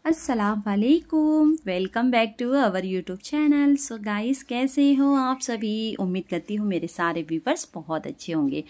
अस्सलाम वालेकुम, welcome back to our YouTube channel. So guys, कैसे हो आप सभी? उम्मीद करती हूँ मेरे सारे व्यूवर्स बहुत अच्छे होंगे।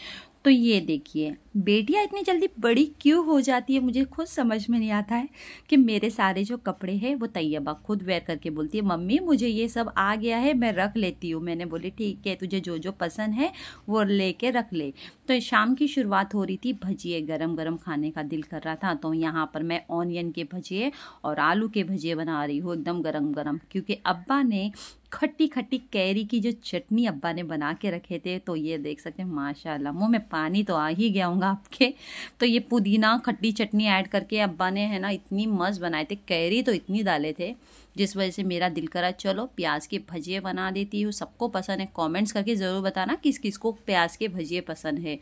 तो ये देखिए, बेटियाँ इतनी जल्दी बड़ी क्यों हो जाती है, मुझे खुद समझ में नहीं आता है कि मेरे सारे जो कपड़े हैं वो तैयबा खुद वेयर करके बोलती है, मम्मी मुझे ये सब आ गया है, मैं रख लेती हूँ। मैंने बोली ठीक है, तुझे जो जो पसंद है वो लेके रख ले। तो शाम की शुरुआत हो रही थी, भजिए गरम गरम खाने का दिल कर रहा था। तो यहाँ पर मैं ऑनियन के भजिए और आलू के भजिए बना रही हूँ एकदम गरम गरम, क्योंकि अब्बा ने खट्टी खट्टी कैरी की जो चटनी अब्बा ने बना के रखे थे। तो ये देख सकते हैं, माशाल्लाह मुंह में पानी तो आ ही गया होगा आपके। तो ये पुदीना खट्टी चटनी ऐड करके अब्बा ने है ना इतनी मस्त बनाए थे, कैरी तो इतनी डाले थे जिस वजह से मेरा दिल करा चलो प्याज के भजिए बना देती हूँ। सबको पसंद है, कमेंट्स करके ज़रूर बताना किस किस को प्याज के भजिए पसंद है।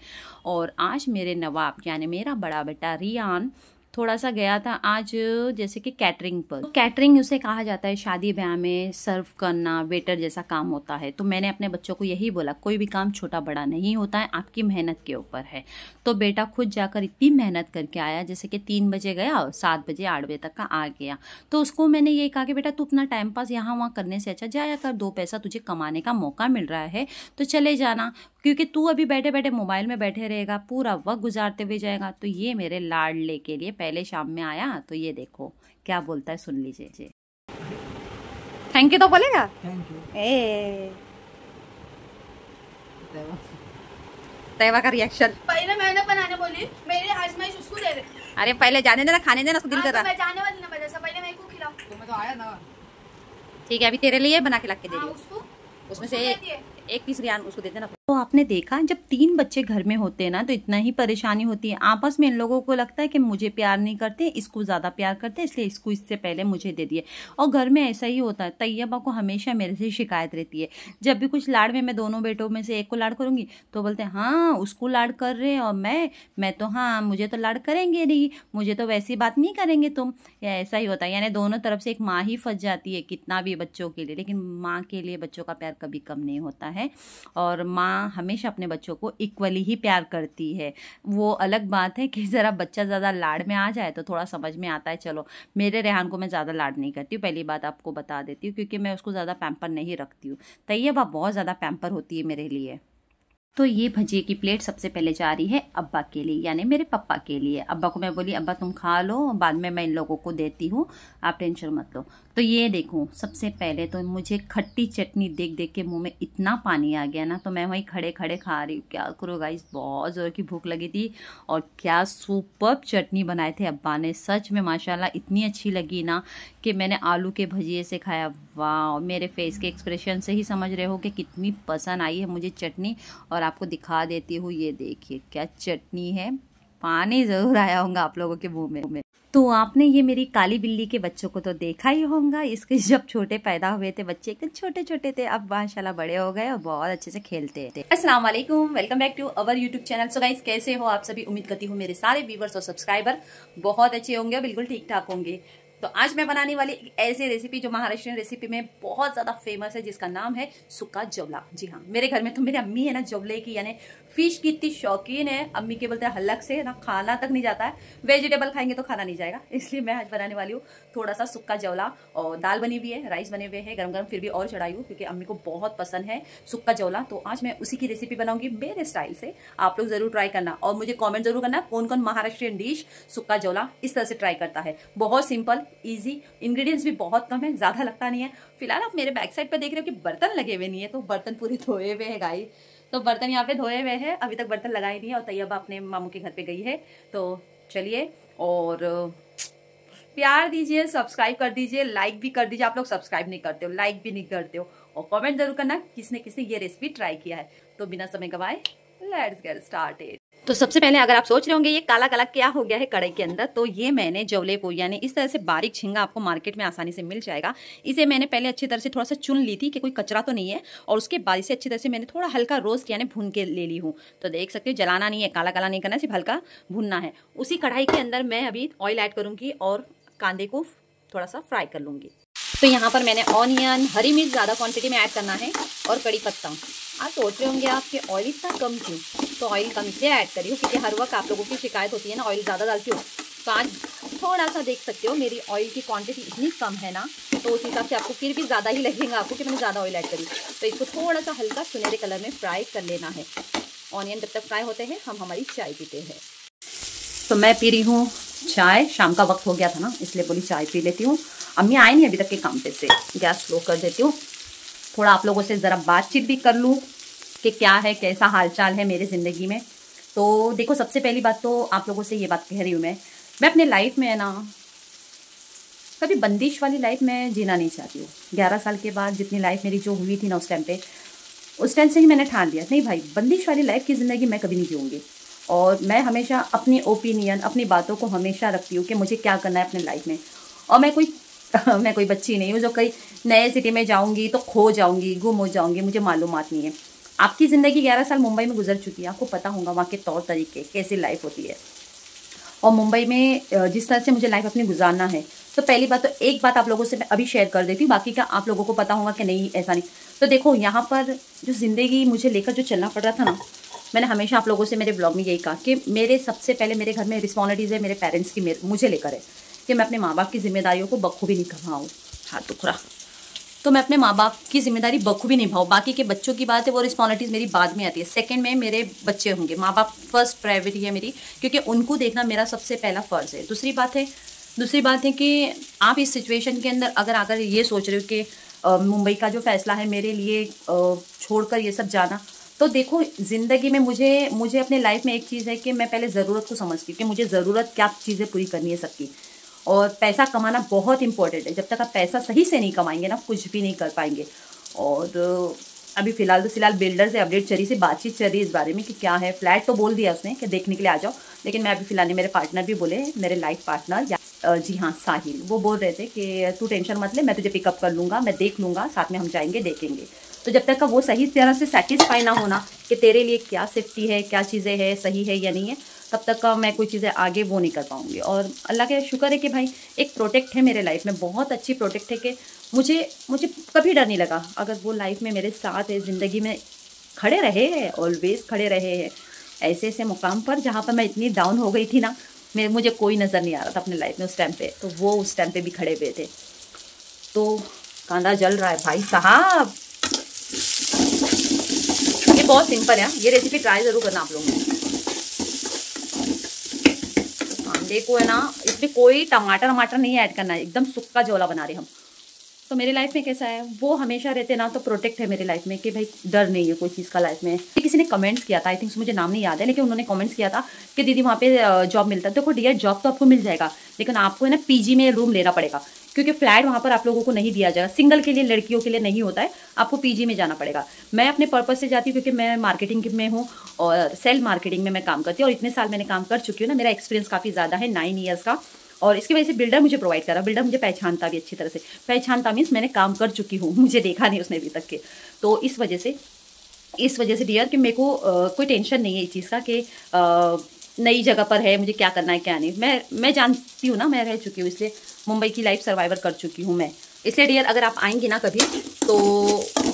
और आज मेरे नवाब यानी मेरा बड़ा बेटा रियान थोड़ा सा गया था आज, जैसे कि कैटरिंग पर। तो कैटरिंग उसे कहा जाता है शादी ब्याह में सर्व करना, वेटर जैसा काम होता है। तो मैंने अपने बच्चों को यही बोला, कोई भी काम छोटा बड़ा नहीं होता है, आपकी मेहनत के ऊपर है। तो बेटा खुद जाकर इतनी मेहनत करके आया, जैसे कि 3 बजे गया और 7 बजे 8 बजे तक का आ गया। तो उसको मैंने ये कहा कि बेटा तू अपना टाइम पास यहाँ वहाँ करने से अच्छा जाया कर, 2 पैसा तुझे कमाने का मौका मिल रहा है तो चले जाना, क्योंकि तू अभी बैठे बैठे मोबाइल में बैठे रहेगा, पूरा वक्त गुजारते हुए जाएगा। तो ये मेरे लाडले के लिए पहले शाम में आया, तो ये देखो क्या बोलता है, सुन लीजिए। थैंक यू तो बोलेगा, थैंक यू। तैवा का रिएक्शन। पहले मैंने बनाने बोली, मेरी आजमाइश उसको दे दे। अरे पहले जाने देना, खाने देना, उसको दिल कर तो रहा। मैं जाने वाली ना वजह से, पहले मेरे को खिलाओ। तो मैं तो आया ना। ठीक है, अभी तेरे लिए बना के ला के दे रही हूँ। उसको उसमें से दे दिए। एक पीस रियान उसको दे देना। तो आपने देखा, जब 3 बच्चे घर में होते हैं ना तो इतना ही परेशानी होती है आपस में। इन लोगों को लगता है कि मुझे प्यार नहीं करते, इसको ज्यादा प्यार करते, इसलिए इसको इससे पहले मुझे दे दिए। और घर में ऐसा ही होता है। तैयबा को हमेशा मेरे से शिकायत रहती है, जब भी कुछ लाड़ में मैं दोनों बेटों में से एक को लाड़ करूंगी तो बोलते हैं हाँ उसको लाड़ कर रहे हैं, और मैं तो हाँ मुझे तो लाड़ करेंगे नहीं, मुझे तो वैसी बात नहीं करेंगे तुम। या ऐसा ही होता है, यानी दोनों तरफ से एक माँ ही फंस जाती है कितना भी बच्चों के लिए। लेकिन माँ के लिए बच्चों का प्यार कभी कम नहीं होता है, और माँ हमेशा अपने बच्चों को इक्वली ही प्यार करती है। वो अलग बात है कि ज़रा बच्चा ज़्यादा लाड़ में आ जाए तो थोड़ा समझ में आता है। चलो, मेरे रेहान को मैं ज़्यादा लाड़ नहीं करती हूँ, पहली बात आपको बता देती हूँ, क्योंकि मैं उसको ज़्यादा पैम्पर नहीं रखती हूँ। तैयबा बहुत ज़्यादा पैम्पर होती है मेरे लिए। तो ये भजिए की प्लेट सबसे पहले जा रही है अब्बा के लिए, यानी मेरे पापा के लिए। अब्बा को मैं बोली अब्बा तुम खा लो, बाद में मैं इन लोगों को देती हूँ, आप टेंशन मत लो। तो ये देखो, सबसे पहले तो मुझे खट्टी चटनी देख देख के मुंह में इतना पानी आ गया ना, तो मैं वहीं खड़े खड़े खा रही हूँ। क्या करो गाइस, बहुत ज़ोर की भूख लगी थी। और क्या सुपर्ब चटनी बनाए थे अब्बा ने, सच में माशाल्लाह इतनी अच्छी लगी ना कि मैंने आलू के भजिए से खाया। वाह, मेरे फेस के एक्सप्रेशन से ही समझ रहे हो कि कितनी पसंद आई है मुझे चटनी। और आपको दिखा देती हूँ, ये देखिए क्या चटनी है, पानी जरूर आया होगा आप लोगों के मुंह में। तो आपने ये मेरी काली बिल्ली के बच्चों को तो देखा ही होगा। इसके जब छोटे पैदा हुए थे बच्चे, एकदम छोटे छोटे थे, अब माशाल्लाह बड़े हो गए और बहुत अच्छे से खेलते थे। अस्सलाम वालेकुम, welcome back to our YouTube channel. So guys, कैसे हो आप सभी? उम्मीद करती हूँ मेरे सारे व्यूवर्स और सब्सक्राइबर बहुत अच्छे होंगे, बिल्कुल ठीक ठाक होंगे। तो आज मैं बनाने वाली एक ऐसी रेसिपी जो महाराष्ट्रियन रेसिपी में बहुत ज़्यादा फेमस है, जिसका नाम है सुक्का जवला। जी हाँ, मेरे घर में तो मेरी अम्मी है ना जवले की यानी फिश की इतनी शौकीन है। अम्मी के बोलते हैं हलक से ना खाना तक नहीं जाता है, वेजिटेबल खाएंगे तो खाना नहीं जाएगा। इसलिए मैं आज बनाने वाली हूँ थोड़ा सा सुक्का जवला। और दाल बनी हुई है, राइस बने हुए हैं गरम गरम, फिर भी और चढ़ाई हूँ क्योंकि अम्मी को बहुत पसंद है सुक्का जवला। तो आज मैं उसी की रेसिपी बनाऊंगी मेरे स्टाइल से। आप लोग जरूर ट्राई करना और मुझे कॉमेंट जरूर करना कौन कौन महाराष्ट्रियन डिश सुक्का जवला इस तरह से ट्राई करता है। बहुत सिंपल, ईजी, इंग्रेडिएंट्स भी बहुत कम है, ज्यादा लगता नहीं है। फिलहाल आप मेरे बैक साइड पर देख रहे हो कि बर्तन लगे हुए नहीं है, तो बर्तन पूरे धोए हुए हैं गाइस। तो बर्तन यहाँ पे धोए हुए हैं, अभी तक बर्तन लगाए नहीं है। और तैयबा अपने मामू के घर पे गई है। तो चलिए, और प्यार दीजिए, सब्सक्राइब कर दीजिए, लाइक भी कर दीजिए। आप लोग सब्सक्राइब नहीं करते हो, लाइक भी नहीं करते हो, और कमेंट जरूर करना किसने किसने ये रेसिपी ट्राई किया है। तो बिना समय गवाए लेट्स गेट स्टार्टेड। तो सबसे पहले अगर आप सोच रहे होंगे ये काला काला क्या हो गया है कढ़ाई के अंदर, तो ये मैंने जवले को यानी इस तरह से बारीक झींगा आपको मार्केट में आसानी से मिल जाएगा। इसे मैंने पहले अच्छी तरह से थोड़ा सा चुन ली थी कि कोई कचरा तो नहीं है, और उसके बाद इसे अच्छी तरह से मैंने थोड़ा हल्का रोस्ट यानी भून के ले ली हूँ। तो देख सकते हो, जलाना नहीं है, काला काला नहीं करना है, सिर्फ हल्का भूनना है। उसी कढ़ाई के अंदर मैं अभी ऑयल ऐड करूँगी और कांदे को थोड़ा सा फ्राई कर लूँगी। तो यहाँ पर मैंने ऑनियन, हरी मिर्च ज़्यादा क्वांटिटी में ऐड करना है, और कड़ी पत्ता। आप सोच रहे होंगे आपके ऑयल इतना कम क्यों, तो ऑयल कम से ऐड करिए, क्योंकि हर वक्त आप लोगों की शिकायत होती है ना ऑयल ज़्यादा डालती हूँ। तो आज थोड़ा सा देख सकते हो मेरी ऑयल की क्वांटिटी इतनी कम है ना, तो उस हिसाब से आपको फिर भी ज़्यादा ही लगेगा आपको कि मैंने ज़्यादा ऑयल ऐड करी। तो इसको थोड़ा सा हल्का सुनहरे कलर में फ्राई कर लेना है। ऑनियन जब तक फ्राई होते हैं हम हमारी चाय पीते हैं। तो मैं पी रही हूँ चाय, शाम का वक्त हो गया था ना इसलिए बोली चाय पी लेती हूँ। अम्मी आई नहीं अभी तक के काम पे से, गैस स्लो कर देती हूँ। थोड़ा आप लोगों से ज़रा बातचीत भी कर लूँ कि क्या है, कैसा हालचाल है मेरी ज़िंदगी में। तो देखो, सबसे पहली बात तो आप लोगों से ये बात कह रही हूँ मैं अपने लाइफ में है ना कभी बंदिश वाली लाइफ में जीना नहीं चाहती हूँ। 11 साल के बाद जितनी लाइफ मेरी जो हुई थी ना उस टाइम से ही मैंने ठान लिया, नहीं भाई बंदिश वाली लाइफ की ज़िंदगी मैं कभी नहीं जीऊँगी। और मैं हमेशा अपनी ओपिनियन, अपनी बातों को हमेशा रखती हूँ कि मुझे क्या करना है अपने लाइफ में। और मैं कोई बच्ची नहीं हूँ जो कहीं नए सिटी में जाऊँगी तो खो जाऊँगी, गुम हो जाऊँगी, मुझे मालूमात नहीं है। आपकी ज़िंदगी 11 साल मुंबई में गुजर चुकी है, आपको पता होगा वहाँ के तौर तरीके कैसी लाइफ होती है। और मुंबई में जिस तरह से मुझे लाइफ अपनी गुजारना है, तो पहली बात तो एक बात आप लोगों से मैं अभी शेयर कर देती हूँ, बाकी का आप लोगों को पता होगा कि नहीं ऐसा नहीं। तो देखो, यहाँ पर जो ज़िंदगी मुझे लेकर जो चलना पड़ रहा था ना, मैंने हमेशा आप लोगों से मेरे ब्लॉग में यही कहा कि मेरे सबसे पहले मेरे घर में रिस्पॉन्सिबिलिटीज़ है मेरे पेरेंट्स की, मुझे लेकर है कि मैं अपने माँ बाप की जिम्मेदारियों को बखूबी निभाऊँ। हाथ दुखरा तो मैं अपने माँ बाप की जिम्मेदारी बखूबी निभाऊँ। बाकी के बच्चों की बात है, वो रिस्पॉन्सिबिलिटीज़ मेरी बाद में आती है। सेकंड में मेरे बच्चे होंगे, माँ बाप फर्स्ट प्रायोरिटी है मेरी, क्योंकि उनको देखना मेरा सबसे पहला फ़र्ज़ है। दूसरी बात है कि आप इस सिचुएशन के अंदर अगर ये सोच रहे हो कि मुंबई का जो फ़ैसला है मेरे लिए छोड़कर ये सब जाना, तो देखो ज़िंदगी में मुझे अपने लाइफ में एक चीज़ है कि मैं पहले ज़रूरत को समझती हूँ कि मुझे ज़रूरत क्या चीज़ें पूरी करनी है सबकी। और पैसा कमाना बहुत इंपॉर्टेंट है, जब तक आप पैसा सही से नहीं कमाएंगे ना कुछ भी नहीं कर पाएंगे। और अभी फ़िलहाल बिल्डर से अपडेट चली से बातचीत चल रही है इस बारे में कि क्या है। फ्लैट तो बोल दिया उसने कि देखने के लिए आ जाओ, लेकिन मैं अभी फ़िलहाल मेरे पार्टनर भी बोले, मेरे लाइफ पार्टनर जी हाँ साहिल, वो बोल रहे थे कि तू टेंशन मत ले, मैं तुझे पिकअप कर लूँगा, मैं देख लूँगा, साथ में हम जाएंगे देखेंगे। तो जब तक का वो सही तरह से सेटिस्फाई ना होना कि तेरे लिए क्या सेफ्टी है, क्या चीज़ें हैं, सही है या नहीं है, तब तक का मैं कोई चीज़ें आगे वो नहीं कर पाऊँगी। और अल्लाह का शुक्र है कि भाई एक प्रोटेक्ट है मेरे लाइफ में, बहुत अच्छी प्रोटेक्ट है कि मुझे कभी डर नहीं लगा। अगर वो लाइफ में मेरे साथ है, ज़िंदगी में खड़े रहे हैं, ऑलवेज खड़े रहे हैं ऐसे मुकाम पर जहाँ पर मैं इतनी डाउन हो गई थी ना, मुझे कोई नज़र नहीं आ रहा था अपने लाइफ में उस टाइम पे, तो वो उस टाइम पे भी खड़े हुए थे। तो कांदा जल रहा है भाई साहब। ये बहुत सिंपल है, ये रेसिपी ट्राई ज़रूर करना आप लोगों ने। कांदे को है ना, इसमें कोई टमाटर नहीं ऐड करना है, एकदम सूखा जोला बना रहे हम। तो मेरे लाइफ में कैसा है, वो हमेशा रहते ना, तो प्रोटेक्ट है मेरे लाइफ में कि भाई डर नहीं है कोई चीज़ का लाइफ में। किसी ने कमेंट्स किया था, आई थिंक मुझे नाम नहीं याद है, लेकिन उन्होंने कमेंट्स किया था कि दीदी वहाँ पे जॉब मिलता है। देखो डियर, जॉब तो आपको मिल जाएगा, लेकिन आपको है ना पीजी में रूम लेना पड़ेगा, क्योंकि फ्लैट वहाँ पर आप लोगों को नहीं दिया जाएगा। सिंगल के लिए, लड़कियों के लिए नहीं होता है, आपको पीजी में जाना पड़ेगा। मैं अपने पर्पज़ से जाती हूँ क्योंकि मैं मार्केटिंग में हूँ और सेल मार्केटिंग में मैं काम करती हूँ, और इतने साल मैंने काम कर चुकी हूँ ना, मेरा एक्सपीरियंस काफ़ी ज़्यादा है, 9 ईयर्स का। और इसकी वजह से बिल्डर मुझे प्रोवाइड करा, बिल्डर मुझे पहचानता भी अच्छी तरह से, पहचानता मीन्स मैंने काम कर चुकी हूँ, मुझे देखा नहीं उसने अभी तक के। तो इस वजह से डियर कि मेरे को कोई टेंशन नहीं है इस चीज़ का कि नई जगह पर है, मुझे क्या करना है क्या नहीं। मैं जानती हूँ ना, मैं रह चुकी हूँ, इसलिए मुंबई की लाइफ सर्वाइवर कर चुकी हूँ मैं। इसलिए डियर, अगर आप आएंगी ना कभी, तो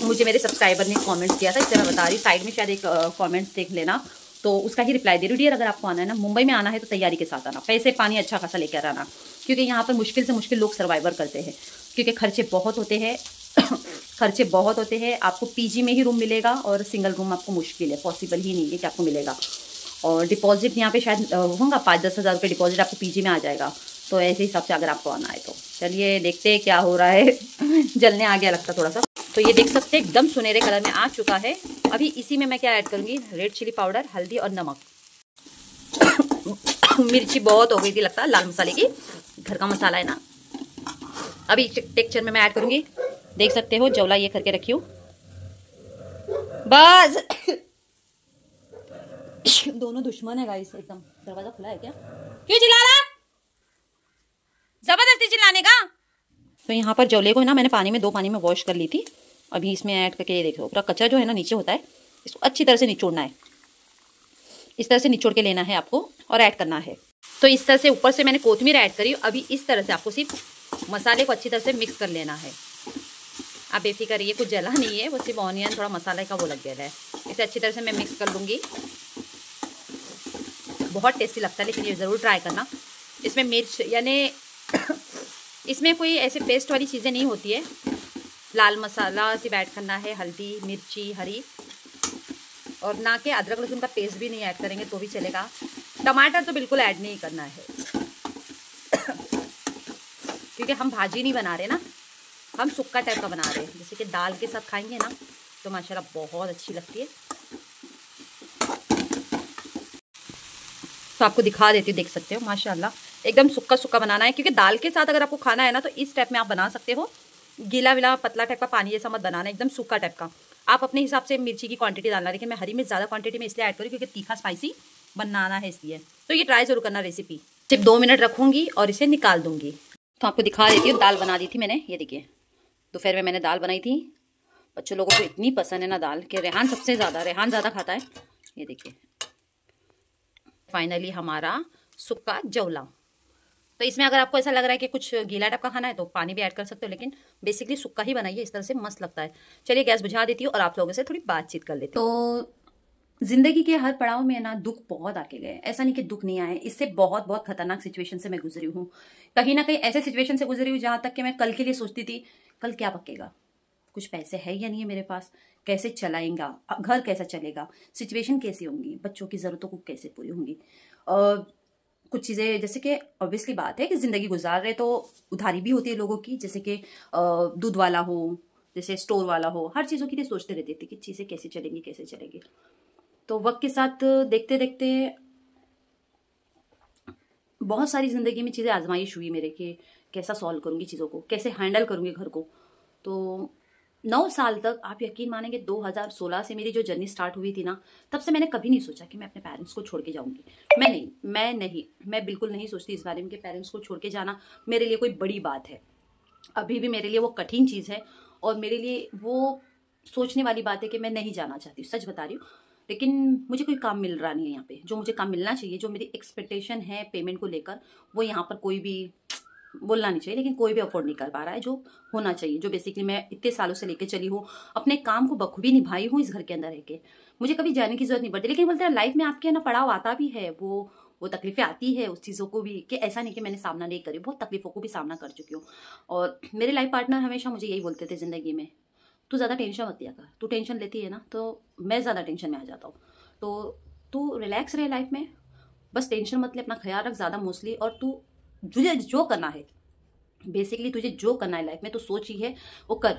मुझे मेरे सब्सक्राइबर ने कमेंट्स किया था, इसलिए मैं बता रही हूँ, साइड में शायद एक कमेंट्स देख लेना, तो उसका ही रिप्लाई दे रही हूँ। डियर, अगर आपको आना है ना, मुंबई में आना है तो तैयारी के साथ आना, पैसे पानी अच्छा खासा लेकर आना, क्योंकि यहाँ पर मुश्किल से मुश्किल लोग सर्वाइवर करते हैं, क्योंकि खर्चे बहुत होते हैं खर्चे बहुत होते हैं। आपको पीजी में ही रूम मिलेगा और सिंगल रूम आपको मुश्किल है, पॉसिबल ही नहीं है कि आपको मिलेगा। और डिपॉजिट यहाँ पे शायद होगा 5-10 हज़ार रुपये डिपॉजिट आपको पीजी में आ जाएगा। तो ऐसे हिसाब से अगर आपको आना है तो चलिए देखते हैं क्या हो रहा है जलने आ गया लगता थोड़ा सा। तो ये देख सकते हैं एकदम सुनहरे कलर में आ चुका है। अभी इसी में मैं क्या ऐड करूँगी, रेड चिली पाउडर, हल्दी और नमक मिर्ची बहुत हो गई थी लगता है, लाल मसाले की, घर का मसाला है ना। अभी टेक्सचर में मैं ऐड करूँगी, देख सकते हो जवला ये करके रखी हूँ बस दोनों दुश्मन है गाइस एकदम। दरवाजा खुला है क्या, क्यों चिल्ला रहा, जबरदस्ती चिल्लाने का। तो यहाँ पर जवले को है ना मैंने पानी में 2 पानी में वॉश कर ली थी, अभी इसमें ऐड करके ये देखो पूरा कचरा जो है ना नीचे होता है, इसको अच्छी तरह से निचोड़ना है, इस तरह से निचोड़ के लेना है आपको और ऐड करना है। तो इस तरह से ऊपर से मैंने कोथिमीर ऐड करी, अभी इस तरह से आपको सिर्फ मसाले को अच्छी तरह से मिक्स कर लेना है। आप बेफिक्र रहिए, कुछ जला नहीं है, वो सिर्फ ऑनियन थोड़ा मसाले का वो लग गया है। इसे अच्छी तरह से मैं मिक्स कर लूँगी, बहुत टेस्टी लगता है, लेकिन ये ज़रूर ट्राई करना। इसमें मिर्च यानी इसमें कोई ऐसे पेस्ट वाली चीज़ें नहीं होती है। लाल मसाला सिर्फ ऐड करना है, हल्दी मिर्ची हरी, और ना के अदरक लहसुन का पेस्ट भी नहीं ऐड करेंगे तो भी चलेगा। टमाटर तो बिल्कुल ऐड नहीं करना है क्योंकि हम भाजी नहीं बना रहे ना, हम सुक्का टाइप का बना रहे हैं। जैसे कि दाल के साथ खाएंगे ना तो माशाल्लाह बहुत अच्छी लगती है। तो आपको दिखा देती हूँ, देख सकते हो माशाल्लाह एकदम सुक्का सुक्का बनाना है, क्योंकि दाल के साथ अगर आपको खाना है ना तो इस टाइप में आप बना सकते हो। गीला विला पतला टाइप का पानी जैसा मत बनाना, एकदम सूखा टाइप का। आप अपने हिसाब से मिर्ची की क्वांटिटी डालना, लेकिन मैं हरी मिर्च ज़्यादा क्वांटिटी में इसलिए ऐड करूँ क्योंकि तीखा स्पाइसी बनाना है इसलिए। तो ये ट्राई जरूर करना रेसिपी। सिर्फ 2 मिनट रखूँगी और इसे निकाल दूँगी। तो आपको दिखा देती हूँ, दाल बना दी थी मैंने, ये देखिए दोपहर में मैंने दाल बनाई थी। बच्चों लोगों को इतनी पसंद है ना दाल कि रेहान सबसे ज़्यादा, रेहान ज़्यादा खाता है। ये देखिए फाइनली हमारा सुक्का जवला। तो इसमें अगर आपको ऐसा लग रहा है कि कुछ गीला टाइप का खाना है तो पानी भी ऐड कर सकते हो, लेकिन बेसिकली सुक्का ही बनाइए, इस तरह से मस्त लगता है। चलिए गैस बुझा देती हूँ और आप लोगों से थोड़ी बातचीत कर लेती हूँ। तो जिंदगी के हर पड़ाव में ना दुख बहुत आके गए, ऐसा नहीं कि दुख नहीं आए। इससे बहुत बहुत खतरनाक सिचुएशन से मैं गुजरी हूँ, कहीं ना कहीं ऐसे सिचुएशन से गुजरी हूँ जहाँ तक कि मैं कल के लिए सोचती थी कल क्या पकेगा, कुछ पैसे है या नहीं है मेरे पास, कैसे चलाएंगा, घर कैसा चलेगा, सिचुएशन कैसी होंगी, बच्चों की ज़रूरतों को कैसे पूरी होंगी। कुछ चीज़ें जैसे कि ऑब्वियसली बात है कि ज़िंदगी गुजार रहे तो उधारी भी होती है लोगों की, जैसे कि दूध वाला हो, जैसे स्टोर वाला हो, हर चीज़ों के लिए सोचते रहते थे कि चीज़ें कैसे चलेंगी कैसे चलेंगी। तो वक्त के साथ देखते देखते बहुत सारी ज़िंदगी में चीज़ें आजमाइश हुई मेरे कि कैसा सॉल्व करूँगी चीज़ों को, कैसे हैंडल करूँगी घर को। तो 9 साल तक आप यकीन मानेंगे 2016 से मेरी जो जर्नी स्टार्ट हुई थी ना, तब से मैंने कभी नहीं सोचा कि मैं अपने पेरेंट्स को छोड़ के जाऊंगी। मैं बिल्कुल नहीं सोचती इस बारे में कि पेरेंट्स को छोड़ के जाना मेरे लिए कोई बड़ी बात है। अभी भी मेरे लिए वो कठिन चीज़ है और मेरे लिए वो सोचने वाली बात है कि मैं नहीं जाना चाहती, सच बता रही हूँ। लेकिन मुझे कोई काम मिल रहा नहीं है यहाँ पे, जो मुझे काम मिलना चाहिए, जो मेरी एक्सपेक्टेशन है पेमेंट को लेकर, वो यहाँ पर कोई भी बोलना नहीं चाहिए लेकिन कोई भी अफोर्ड नहीं कर पा रहा है जो होना चाहिए, जो बेसिकली मैं इतने सालों से लेके चली हूँ, अपने काम को बखूबी निभाई हूँ इस घर के अंदर रह के। मुझे कभी जाने की जरूरत नहीं पड़ती, लेकिन बोलते हैं लाइफ में आपके ना पड़ाव आता भी है, वो तकलीफें आती है उस चीज़ों को भी, कि ऐसा नहीं कि मैंने सामना नहीं करी, बहुत तकलीफों को भी सामना कर चुकी हूँ। और मेरे लाइफ पार्टनर हमेशा मुझे यही बोलते थे ज़िंदगी में, तू ज़्यादा टेंशन मत लिया कर, तू टेंशन लेती है ना तो मैं ज़्यादा टेंशन में आ जाता हूँ, तो तू रिलैक्स रहे लाइफ में, बस टेंशन मत ले, अपना ख्याल रख ज़्यादा मोस्टली, और तू तुझे जो करना है, बेसिकली तुझे जो करना है लाइफ में तो सोच ही है वो कर,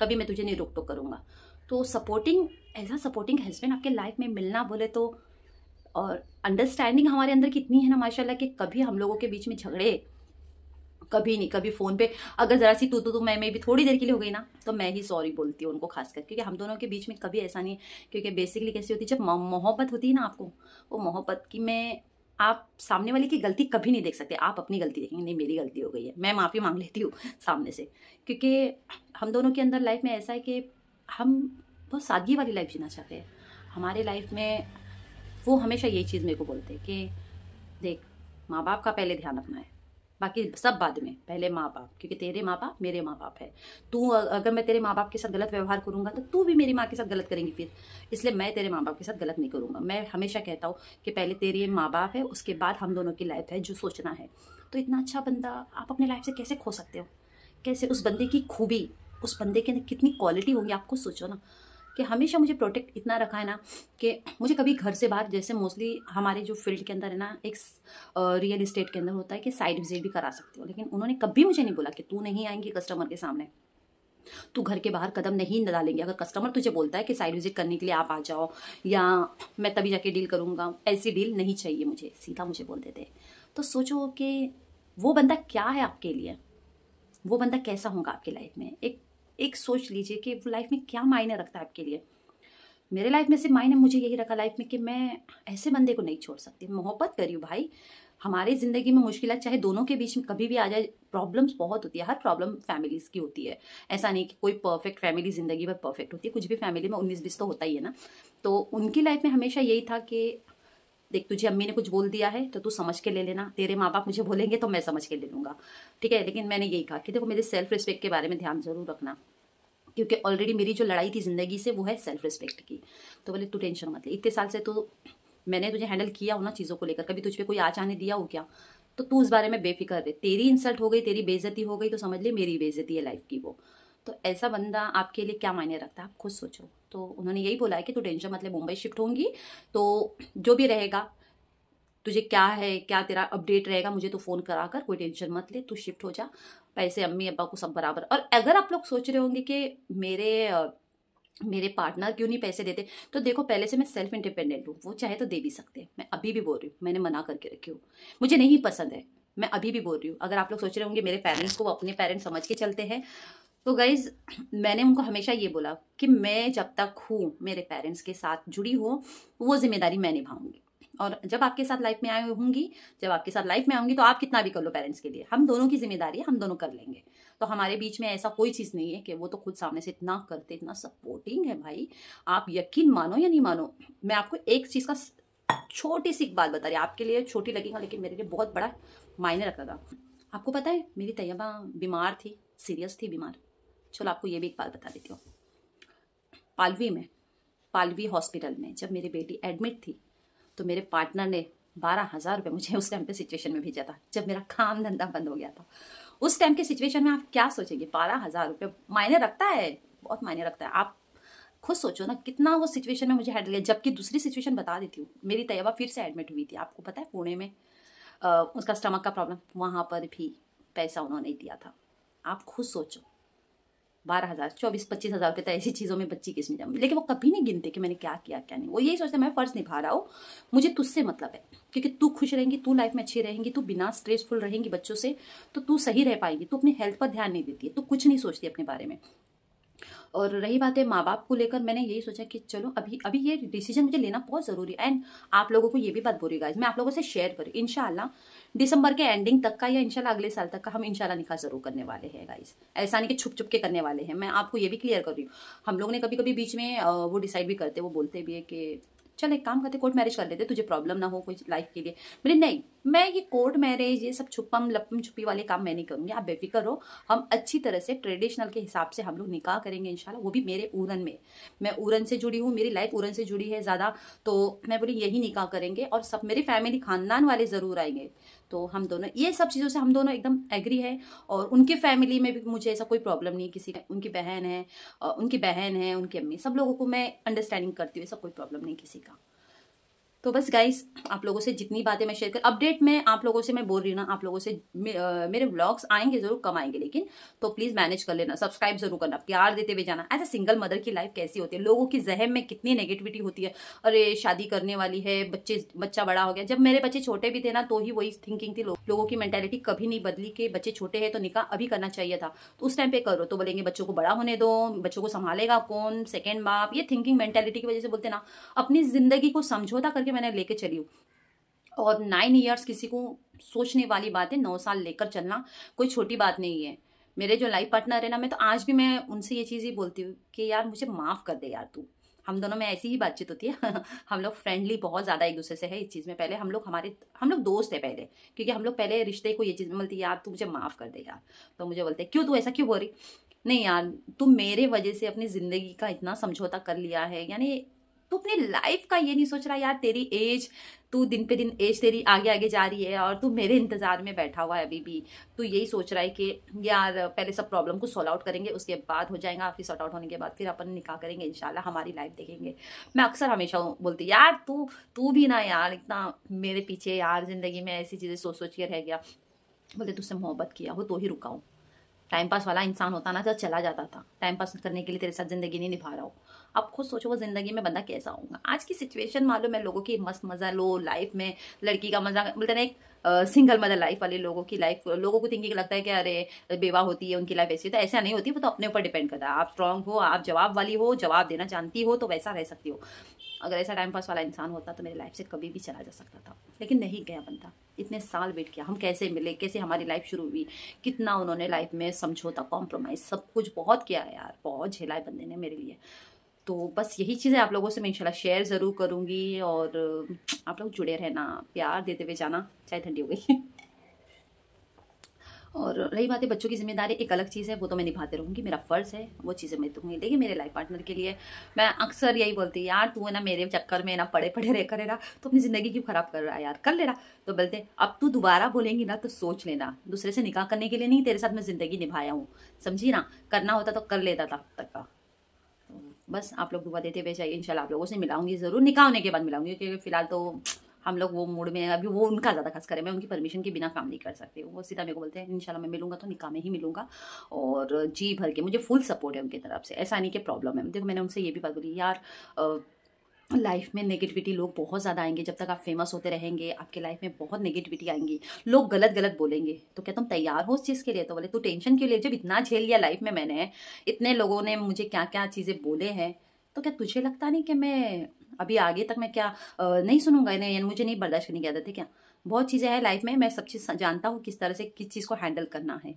कभी मैं तुझे नहीं रोक टोक करूँगा। तो सपोर्टिंग ऐसा सपोर्टिंग हस्बैंड आपके लाइफ में मिलना बोले तो, और अंडरस्टैंडिंग हमारे अंदर कितनी है ना माशाल्लाह, कि कभी हम लोगों के बीच में झगड़े कभी नहीं। कभी फ़ोन पे अगर ज़रा सी तू मैं भी थोड़ी देर के लिए हो गई ना तो मैं ही सॉरी बोलती हूँ उनको, खासकर क्योंकि हम दोनों के बीच में कभी ऐसा नहीं, क्योंकि बेसिकली कैसी होती है, जब मोहब्बत होती है ना आपको, वो मोहब्बत की में आप सामने वाले की गलती कभी नहीं देख सकते, आप अपनी गलती देखेंगे, नहीं मेरी गलती हो गई है, मैं माफ़ी मांग लेती हूँ सामने से। क्योंकि हम दोनों के अंदर लाइफ में ऐसा है कि हम बहुत सादगी वाली लाइफ जीना चाहते हैं। हमारे लाइफ में वो हमेशा यही चीज़ मेरे को बोलते हैं कि देख, माँ बाप का पहले ध्यान रखना है, बाकी सब बाद में, पहले माँ बाप, क्योंकि तेरे माँ बाप मेरे माँ बाप है। तू अगर मैं तेरे माँ बाप के साथ गलत व्यवहार करूँगा तो तू भी मेरी माँ के साथ गलत करेंगी फिर, इसलिए मैं तेरे माँ बाप के साथ गलत नहीं करूँगा। मैं हमेशा कहता हूँ कि पहले तेरे माँ बाप है, उसके बाद हम दोनों की लाइफ है जो सोचना है। तो इतना अच्छा बंदा आप अपने लाइफ से कैसे खो सकते हो, कैसे, उस बंदे की खूबी, उस बंदे के अंदर कितनी क्वालिटी होगी आपको सोचो ना, कि हमेशा मुझे प्रोटेक्ट इतना रखा है ना कि मुझे कभी घर से बाहर, जैसे मोस्टली हमारे जो फील्ड के अंदर है ना, एक रियल इस्टेट के अंदर होता है कि साइड विजिट भी करा सकते हो, लेकिन उन्होंने कभी मुझे नहीं बोला कि तू नहीं आएंगी कस्टमर के सामने, तू घर के बाहर कदम नहीं डालेंगे। अगर कस्टमर तुझे बोलता है कि साइड विजिट करने के लिए आप आ जाओ या मैं तभी जाके डील करूँगा, ऐसी डील नहीं चाहिए मुझे, सीधा मुझे बोल देते। तो सोचो कि वो बंदा क्या है आपके लिए, वो बंदा कैसा होगा आपकी लाइफ में, एक सोच लीजिए कि वो लाइफ में क्या मायने रखता है आपके लिए। मेरे लाइफ में सिर्फ मायने मुझे यही रखा लाइफ में कि मैं ऐसे बंदे को नहीं छोड़ सकती, मोहब्बत करी हूँ भाई। हमारी ज़िंदगी में मुश्किलात चाहे दोनों के बीच में कभी भी आ जाए, प्रॉब्लम्स बहुत होती है, हर प्रॉब्लम फैमिलीज़ की होती है, ऐसा नहीं कि कोई परफेक्ट फैमिली ज़िंदगी में परफेक्ट होती है, कुछ भी फैमिली में 19-20 तो होता ही है ना। तो उनकी लाइफ में हमेशा यही था कि देख, तुझे अम्मी ने कुछ बोल दिया है तो तू समझ के ले लेना, तेरे माँ बाप मुझे बोलेंगे तो मैं समझ के ले लूँगा, ठीक है। लेकिन मैंने यही कहा कि देखो, मेरे सेल्फ रिस्पेक्ट के बारे में ध्यान ज़रूर रखना, क्योंकि ऑलरेडी मेरी जो लड़ाई थी ज़िंदगी से वो है सेल्फ रिस्पेक्ट की। तो बोले तू टेंशन मत ले, इतने साल से तो मैंने तुझे हैंडल किया हो ना चीज़ों को लेकर, कभी तुझ पे कोई आँच आने दिया हो क्या, तो तू उस बारे में बेफिक्र रहे। तेरी इंसल्ट हो गई, तेरी बेइज्जती हो गई तो समझ ले मेरी बेइज्जती है लाइफ की वो। तो ऐसा बंदा आपके लिए क्या मायने रखता है, आप खुद सोचो। तो उन्होंने यही बोला है कि तू टेंशन मत ले, मुंबई शिफ्ट होंगी तो जो भी रहेगा, तुझे क्या है, क्या तेरा अपडेट रहेगा, मुझे तो फ़ोन करा कर, कोई टेंशन मत ले, तू शिफ्ट हो जा। पैसे अम्मी अब्बा को सब बराबर। और अगर आप लोग सोच रहे होंगे कि मेरे पार्टनर क्यों नहीं पैसे देते, तो देखो पहले से मैं सेल्फ इंडिपेंडेंट हूँ, वो चाहे तो दे भी सकते हैं। मैं अभी भी बोल रही हूँ, मैंने मना करके रखी हूँ, मुझे नहीं पसंद है, मैं अभी भी बोल रही हूँ। अगर आप लोग सोच रहे होंगे मेरे पेरेंट्स को वो अपने पेरेंट्स समझ के चलते हैं, तो गाइज मैंने उनको हमेशा ये बोला कि मैं जब तक हूँ मेरे पेरेंट्स के साथ जुड़ी हूँ, वो जिम्मेदारी मैं निभाऊंगी। और जब आपके साथ लाइफ में आई होंगी, जब आपके साथ लाइफ में आऊंगी, तो आप कितना भी कर लो पेरेंट्स के लिए, हम दोनों की जिम्मेदारी है, हम दोनों कर लेंगे। तो हमारे बीच में ऐसा कोई चीज़ नहीं है कि वो तो खुद सामने से इतना करते, इतना सपोर्टिंग है भाई। आप यकीन मानो या नहीं मानो, मैं आपको एक चीज़ का छोटी सी बात बता रही, आपके लिए छोटी लगेगा लेकिन मेरे लिए बहुत बड़ा मायने रखता था। आपको पता है मेरी तैयबा बीमार थी, सीरियस थी बीमार। चलो आपको ये भी एक बात बता देती हूँ। पालवी हॉस्पिटल में जब मेरी बेटी एडमिट थी, तो मेरे पार्टनर ने 12,000 रुपये मुझे उस टाइम पे सिचुएशन में भेजा था, जब मेरा काम धंधा बंद हो गया था। उस टाइम के सिचुएशन में आप क्या सोचेंगे, 12,000 रुपये मायने रखता है, बहुत मायने रखता है। आप खुद सोचो ना कितना वो सिचुएशन में मुझे हैंडल किया। जबकि दूसरी सिचुएशन बता देती हूँ, मेरी तैयबा फिर से एडमिट हुई थी, आपको पता है, पुणे में उसका स्टमक का प्रॉब्लम, वहाँ पर भी पैसा उन्होंने दिया था। आप खुद सोचो, 12,000, 24-25,000 रुपये तो ऐसी चीज़ों में बच्ची किस में जाऊँ। लेकिन वो कभी नहीं गिनते कि मैंने क्या किया क्या नहीं, वो यही सोचते मैं फ़र्ज़ निभा रहा हूँ, मुझे तुझसे मतलब है, क्योंकि तू खुश रहेंगी, तू लाइफ में अच्छी रहेंगी, तू बिना स्ट्रेसफुल रहेंगी बच्चों से, तो तू सही रह पाएगी। तू अपनी हेल्थ पर ध्यान नहीं देती है, तू कुछ नहीं सोचती अपने बारे में। और रही बात है माँ बाप को लेकर, मैंने यही सोचा कि चलो अभी ये डिसीजन मुझे लेना बहुत ज़रूरी है। एंड आप लोगों को ये भी बात बोल रही गाइस, मैं आप लोगों से शेयर करूँ, इंशाल्लाह दिसंबर के एंडिंग तक का या इंशाल्लाह अगले साल तक का हम इंशाल्लाह निकाह जरूर करने वाले हैं गाइस। ऐसा नहीं कि छुप छुप के करने वाले हैं, मैं आपको ये भी क्लियर कर रही हूँ। हम लोग ने कभी कभी बीच में वो डिसाइड भी करते, वो बोलते भी है कि चल एक काम करते, कोर्ट मैरिज कर लेते, तुझे प्रॉब्लम ना हो कोई लाइफ के लिए। मेरे नहीं, मैं ये कोर्ट मैरिज, ये सब छुपम लपम छुपी वाले काम मैं नहीं करूँगी, आप बेफिक्र रहो। हम अच्छी तरह से ट्रेडिशनल के हिसाब से हम लोग निकाह करेंगे इंशाल्लाह, वो भी मेरे उरन में। मैं उरन से जुड़ी हूँ, मेरी लाइफ उरन से जुड़ी है ज़्यादा, तो मैं बोली यही निकाह करेंगे। और सब मेरी फैमिली खानदान वाले ज़रूर आएंगे, तो हम दोनों ये सब चीज़ों से हम दोनों एकदम एग्री है। और उनकी फैमिली में भी मुझे ऐसा कोई प्रॉब्लम नहीं, किसी उनकी बहन है, उनकी अम्मी, सब लोगों को मैं अंडरस्टैंडिंग करती हूँ, ऐसा कोई प्रॉब्लम नहीं किसी का। तो बस गाइस, आप लोगों से जितनी बातें मैं शेयर कर, अपडेट में आप लोगों से मैं बोल रही हूँ ना, आप लोगों से मेरे व्लॉग्स आएंगे जरूर, कम आएंगे लेकिन, तो प्लीज मैनेज कर लेना, सब्सक्राइब जरूर करना, प्यार देते हुए जाना। एज ए सिंगल मदर की लाइफ कैसी होती है, लोगों की जहन में कितनी नेगेटिविटी होती है, अरे शादी करने वाली है, बच्चा बड़ा हो गया। जब मेरे बच्चे छोटे भी थे ना, तो ही वही थिंकिंग थी, लोगों की मेंटेलिटी कभी नहीं बदली कि बच्चे छोटे हैं तो निकाह अभी करना चाहिए था, तो उस टाइम पे करो, तो बोलेंगे बच्चों को बड़ा होने दो, बच्चों को संभालेगा कौन, सेकेंड बाप। ये थिंकिंग मेंटेलिटी की वजह से बोलते ना, अपनी जिंदगी को समझौता करके मैंने लेके चली हूँ। और 9 ईयर्स किसी को सोचने वाली बात है, 9 साल लेकर चलना कोई छोटी बात नहीं है। मेरे जो लाइफ पार्टनर है ना, मैं तो आज भी मैं उनसे ये चीज़ ही बोलती हूँ कि यार मुझे माफ़ कर दे यार तू। हम दोनों में ऐसी ही बातचीत होती है हम लोग फ्रेंडली बहुत ज़्यादा एक दूसरे से है इस चीज़ में। पहले हम लोग दोस्त है पहले, क्योंकि हम लोग पहले रिश्ते को ये चीज़ में बोलती यार तू मुझे माफ़ कर दे यार, तो मुझे बोलते क्यों तू ऐसा क्यों बोल रही। नहीं यार, तू मेरे वजह से अपनी ज़िंदगी का इतना समझौता कर लिया है, यानी तू अपनी लाइफ का ये नहीं सोच रहा यार, तेरी एज, तू दिन पे दिन एज तेरी आगे आगे जा रही है और तू मेरे इंतजार में बैठा हुआ है अभी भी। तू यही सोच रहा है कि यार पहले सब प्रॉब्लम को सॉल्व आउट करेंगे, उसके बाद हो जाएगा, फिर सॉर्ट आउट होने के बाद फिर अपन निकाह करेंगे इंशाल्लाह, हमारी लाइफ देखेंगे। मैं अक्सर हमेशा बोलती यार तू भी ना यार इतना मेरे पीछे यार जिंदगी में ऐसी चीज़ें सोच के रह गया। बोलते तुझसे मोहब्बत किया हो तो ही रुका हूँ, टाइम पास वाला इंसान होता ना तो चला जाता था, टाइम पास करने के लिए तेरे साथ जिंदगी नहीं निभा रहा हूँ। अब खुद सोचो वो जिंदगी में बंदा कैसा होगा। आज की सिचुएशन मालूम है, लोगों की मस्त मजा लो लाइफ में, लड़की का मजा बोलते ना, एक सिंगल मदर लाइफ वाले लोगों की लाइफ, लोगों को थिंकिंग लगता है कि अरे बेवा होती है उनकी लाइफ ऐसी, तो ऐसा नहीं होती, वो तो अपने ऊपर डिपेंड करता है। आप स्ट्रांग हो, आप जवाब वाली हो, जवाब देना जानती हो, तो वैसा रह सकती हो। अगर ऐसा टाइम पास वाला इंसान होता तो मेरी लाइफ से कभी भी चला जा सकता था, लेकिन नहीं गया बंदा। इतने साल वेट किया, हम कैसे मिले, कैसे हमारी लाइफ शुरू हुई, कितना उन्होंने लाइफ में समझौता, कॉम्प्रोमाइज़, सब कुछ बहुत किया है यार, बहुत झेला है बंदे ने मेरे लिए। तो बस यही चीज़ें आप लोगों से मैं इंशाल्लाह शेयर ज़रूर करूँगी। और आप लोग जुड़े रहना, प्यार देते हुए जाना, चाहे ठंडी हो गई और रही बात है बच्चों की जिम्मेदारी, एक अलग चीज़ है, वो तो मैं निभाते रहूँगी, मेरा फ़र्ज़ है, वो चीज़ें मैं दूँगी। लेकिन मेरे लाइफ पार्टनर के लिए मैं अक्सर यही बोलती हूँ, यार तू है ना मेरे चक्कर में ना पड़े पड़े रह करे रहा, तो अपनी ज़िंदगी क्यों ख़राब कर रहा है यार, कर ले रहा। तो बोलते अब तू दोबारा बोलेंगी ना तो सोच लेना, दूसरे से निकाह करने के लिए नहीं, तेरे साथ मैं ज़िंदगी निभाया हूँ, समझी ना, करना होता तो कर लेता था अब तक का। बस आप लोग दुआ देते हुए जाइए, इंशाल्लाह आप लोगों से मिलाऊंगी ज़रूर, निकाह होने के बाद मिलाऊंगी, क्योंकि फिलहाल तो हम लोग वो मूड में है अभी, वो उनका ज़्यादा खास करे, मैं उनकी परमिशन के बिना काम नहीं कर सकती। वो सीधा मेरे को बोलते हैं इंशाल्लाह मैं मिलूंगा तो निकाह में ही मिलूंगा, और जी भर के मुझे फुल सपोर्ट है उनकी तरफ से, ऐसा नहीं कि प्रॉब्लम है। देखो मैंने उनसे ये भी बात बोली, यार लाइफ में नेगेटिविटी लोग बहुत ज़्यादा आएंगे, जब तक आप फेमस होते रहेंगे आपके लाइफ में बहुत नेगेटिविटी आएंगी, लोग गलत गलत बोलेंगे, तो क्या तुम तैयार हो उस चीज़ के लिए? तो बोले तू टेंशन क्यों ले, जब इतना झेल लिया लाइफ में मैंने, इतने लोगों ने मुझे क्या क्या चीज़ें बोले हैं, तो क्या तुझे लगता नहीं कि मैं अभी आगे तक मैं क्या नहीं सुनूंगा इन्हें, मुझे नहीं बर्दाश्त करने की आदत है क्या? बहुत चीज़ें हैं लाइफ में, मैं सब चीज़ जानता हूँ किस तरह से किस चीज़ को हैंडल करना है।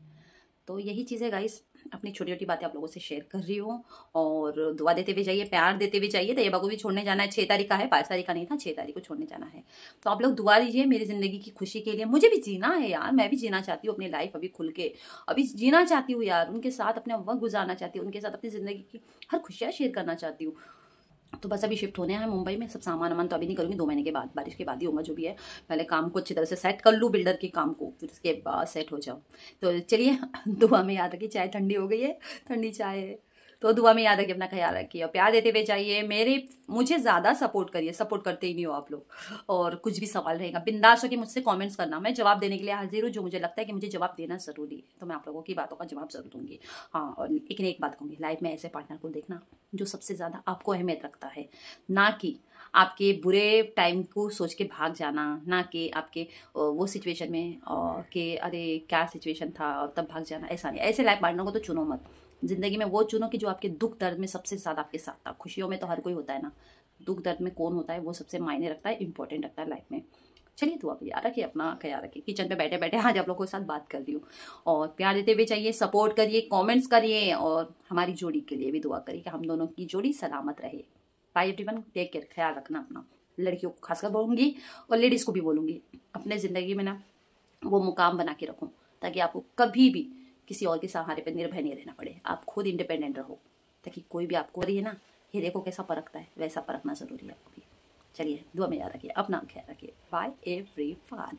तो यही चीज़ें गाइस, अपनी छोटी छोटी बातें आप लोगों से शेयर कर रही हूँ, और दुआ देते हुए जाइए, प्यार देते हुए जाइए। तैयबा को भी छोड़ने जाना है, 6 तारीख का है, 5 तारीख का नहीं था, 6 तारीख को छोड़ने जाना है। तो आप लोग दुआ दीजिए मेरी ज़िंदगी की खुशी के लिए, मुझे भी जीना है यार, मैं भी जीना चाहती हूँ अपनी लाइफ अभी खुल के, अभी जीना चाहती हूँ यार, उनके साथ अपने वक्त गुजारना चाहती हूँ, उनके साथ अपनी ज़िंदगी की हर खुशियाँ शेयर करना चाहती हूँ। तो बस अभी शिफ्ट होने हैं मुंबई में, सब सामान वामान तो अभी नहीं करूँगी, 2 महीने के बाद, बारिश के बाद ही होगा जो भी है। पहले काम को अच्छी तरह से सेट कर लूँ, बिल्डर के काम को, फिर उसके बाद सेट हो जाऊँ। तो चलिए दुआ में याद रखिए, चाय ठंडी हो गई है, ठंडी चाय है, तो दुआ में याद रखिए, अपना ख्याल रखिए और प्यार देते हुए जाइए। मुझे ज़्यादा सपोर्ट करिए, सपोर्ट करते ही नहीं हो आप लोग। और कुछ भी सवाल रहेगा बिंदास होकर मुझसे कमेंट्स करना, मैं जवाब देने के लिए हाजिर हूँ, जो मुझे लगता है कि मुझे जवाब देना ज़रूरी है, तो मैं आप लोगों की बातों का जवाब ज़रूर दूंगी। हाँ, और लेकिन एक बात कहूँगी, लाइफ में ऐसे पार्टनर को देखना जो सबसे ज़्यादा आपको अहमियत रखता है, ना कि आपके बुरे टाइम को सोच के भाग जाना, ना कि आपके वो सिचुएशन में कि अरे क्या सिचुएशन था और तब भाग जाना, ऐसा नहीं। ऐसे लाइफ पार्टनर को तो चुनो मत, जिंदगी में वो चुनो कि जो आपके दुख दर्द में सबसे ज़्यादा आपके साथ था। खुशियों में तो हर कोई होता है ना, दुख दर्द में कौन होता है, वो सबसे मायने रखता है, इंपॉर्टेंट रखता है लाइफ में। चलिए तो आप याद रखिए, अपना ख्याल रखिए। किचन पे बैठे बैठे आज आप लोगों के साथ बात कर रही हूँ, और प्यार देते हुए चाहिए, सपोर्ट करिए, कमेंट्स करिए, और हमारी जोड़ी के लिए भी दुआ करिए कि हम दोनों की जोड़ी सलामत रहे। बाय एवरीवन, टेक केयर, ख्याल रखना अपना। लड़कियों को खासकर बोलूँगी और लेडीज़ को भी बोलूँगी, अपने ज़िंदगी में ना वो मुकाम बना के रखूँ, ताकि आपको कभी भी किसी और के सहारे पर निर्भर नहीं रहना पड़े, आप खुद इंडिपेंडेंट रहो, ताकि कोई भी आपको रही है ना, हीरे को कैसा परखता है वैसा परखना ज़रूरी है आपको भी। चलिए दुआ में याद रखिए, अपना ख्याल रखिए। Bye everyone.